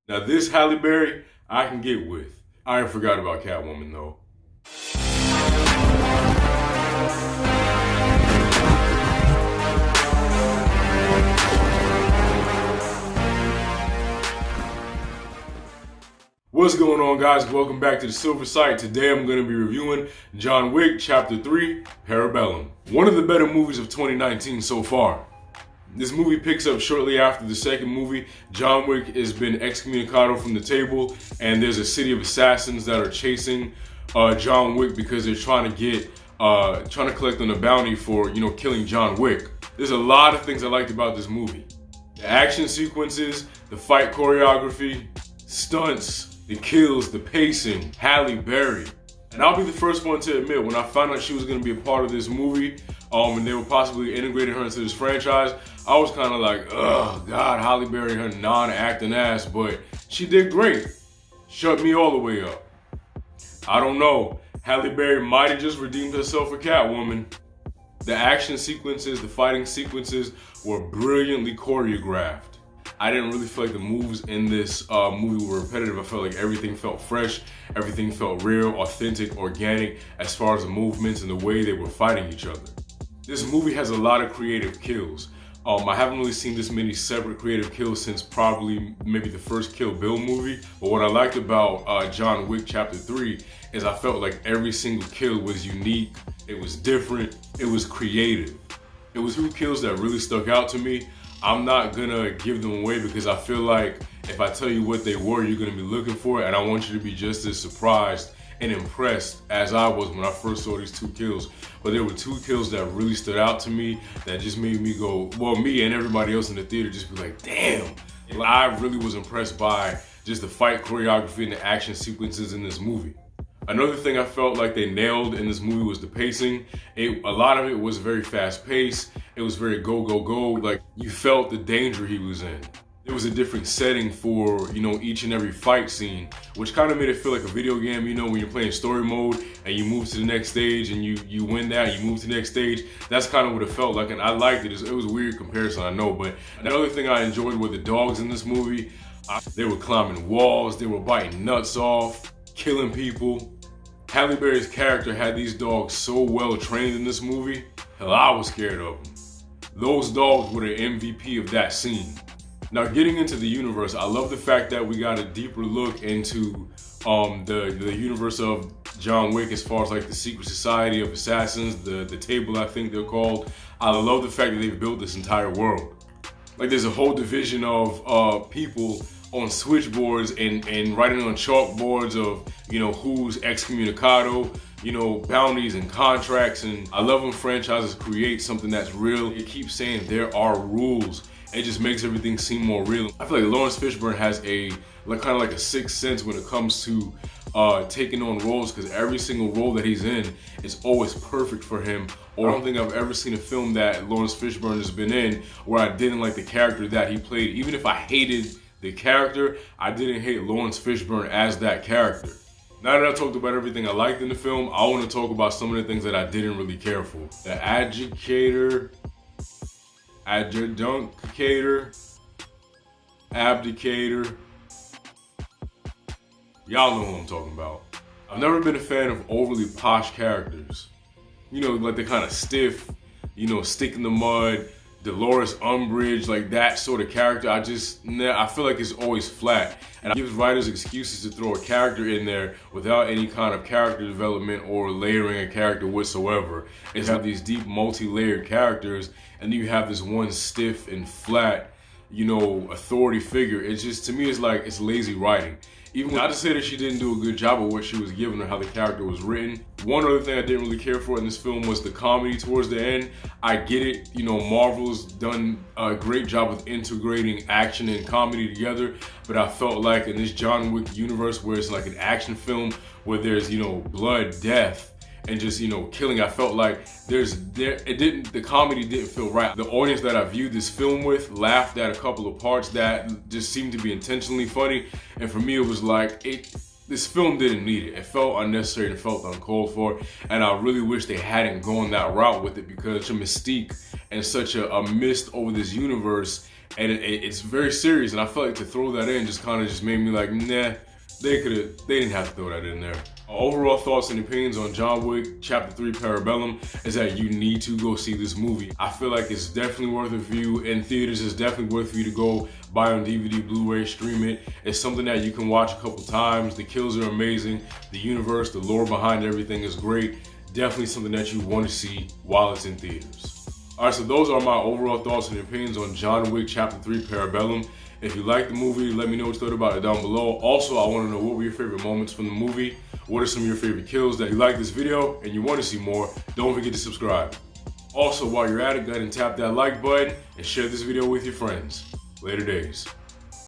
Now this Halle Berry, I can get with. I ain't forgot about Catwoman though. What's going on, guys? Welcome back to the Silver Site. Today I'm going to be reviewing John Wick Chapter 3, Parabellum. One of the better movies of 2019 so far. This movie picks up shortly after the second movie. John Wick has been excommunicado from the table, and there's a city of assassins that are chasing John Wick because they're trying to collect on a bounty for, killing John Wick. There's a lot of things I liked about this movie. The action sequences, the fight choreography, stunts, the kills, the pacing, Halle Berry. And I'll be the first one to admit, when I found out she was going to be a part of this movie, and they were possibly integrating her into this franchise, I was kind of like, oh God, Halle Berry, her non-acting ass, but she did great. Shut me all the way up. I don't know. Halle Berry might have just redeemed herself for Catwoman. The action sequences, the fighting sequences were brilliantly choreographed. I didn't really feel like the moves in this movie were repetitive. I felt like everything felt fresh, everything felt real, authentic, organic as far as the movements and the way they were fighting each other. This movie has a lot of creative kills. I haven't really seen this many separate creative kills since probably maybe the first Kill Bill movie. But what I liked about John Wick Chapter 3 is I felt like every single kill was unique, it was different, it was creative. It was two kills that really stuck out to me. I'm not gonna give them away because I feel like if I tell you what they were, you're gonna be looking for it, and I want you to be just as surprised and impressed as I was when I first saw these two kills. But there were two kills that really stood out to me that just made me go, well, me and everybody else in the theater just be like, damn. I really was impressed by just the fight choreography and the action sequences in this movie. Another thing I felt like they nailed in this movie was the pacing. A lot of it was very fast paced. It was very go, go, go. Like, you felt the danger he was in. It was a different setting for, each and every fight scene, which kind of made it feel like a video game, when you're playing story mode and you move to the next stage and you win that, you move to the next stage. That's kind of what it felt like, and I liked it. It was a weird comparison, I know, but another thing I enjoyed were the dogs in this movie. They were climbing walls, they were biting nuts off, killing people. Halle Berry's character had these dogs so well trained in this movie, hell, I was scared of them. Those dogs were the MVP of that scene. Now, getting into the universe, I love the fact that we got a deeper look into the universe of John Wick as far as like the secret society of assassins, the table I think they're called. I love the fact that they've built this entire world. Like, there's a whole division of people on switchboards and writing on chalkboards of, who's excommunicado, bounties and contracts. And I love when franchises create something that's real. It keeps saying there are rules. It just makes everything seem more real. I feel like Lawrence Fishburne has kind of like a sixth sense when it comes to taking on roles, because every single role that he's in is always perfect for him. Or I don't think I've ever seen a film that Lawrence Fishburne has been in where I didn't like the character that he played. Even if I hated the character, I didn't hate Lawrence Fishburne as that character. Now that I talked about everything I liked in the film, I want to talk about some of the things that I didn't really care for. The adjudicator, abdicator. Y'all know who I'm talking about. I've never been a fan of overly posh characters. Like the kind of stiff, stick in the mud, Dolores Umbridge, like that sort of character. I feel like it's always flat. And it gives writers excuses to throw a character in there without any kind of character development or layering a character whatsoever. It's have these deep, multi-layered characters, and then you have this one stiff and flat, authority figure. It's just, to me, it's like, it's lazy writing. Even not to say that she didn't do a good job of what she was given or how the character was written. One other thing I didn't really care for in this film was the comedy towards the end. I get it, Marvel's done a great job with integrating action and comedy together, but I felt like in this John Wick universe where it's like an action film where there's, blood, death, and just, killing, I felt like the comedy didn't feel right. The audience that I viewed this film with laughed at a couple of parts that just seemed to be intentionally funny. And for me, it was like, this film didn't need it. It felt unnecessary and felt uncalled for. And I really wish they hadn't gone that route with it, because such a mystique and such a mist over this universe and it's very serious. And I felt like to throw that in just kind of just made me like, nah, they didn't have to throw that in there. Overall thoughts and opinions on John Wick Chapter 3 Parabellum is that you need to go see this movie. I feel like it's definitely worth a view in theaters. It's definitely worth for you to go buy on DVD, Blu-ray, stream it. It's something that you can watch a couple times. The kills are amazing. The universe, the lore behind everything is great. Definitely something that you want to see while it's in theaters. Alright, so those are my overall thoughts and opinions on John Wick Chapter 3 Parabellum. If you liked the movie, let me know what you thought about it down below. Also, I want to know what were your favorite moments from the movie. What are some of your favorite kills? That you like this video and you want to see more, don't forget to subscribe. Also, while you're at it, go ahead and tap that like button and share this video with your friends. Later days.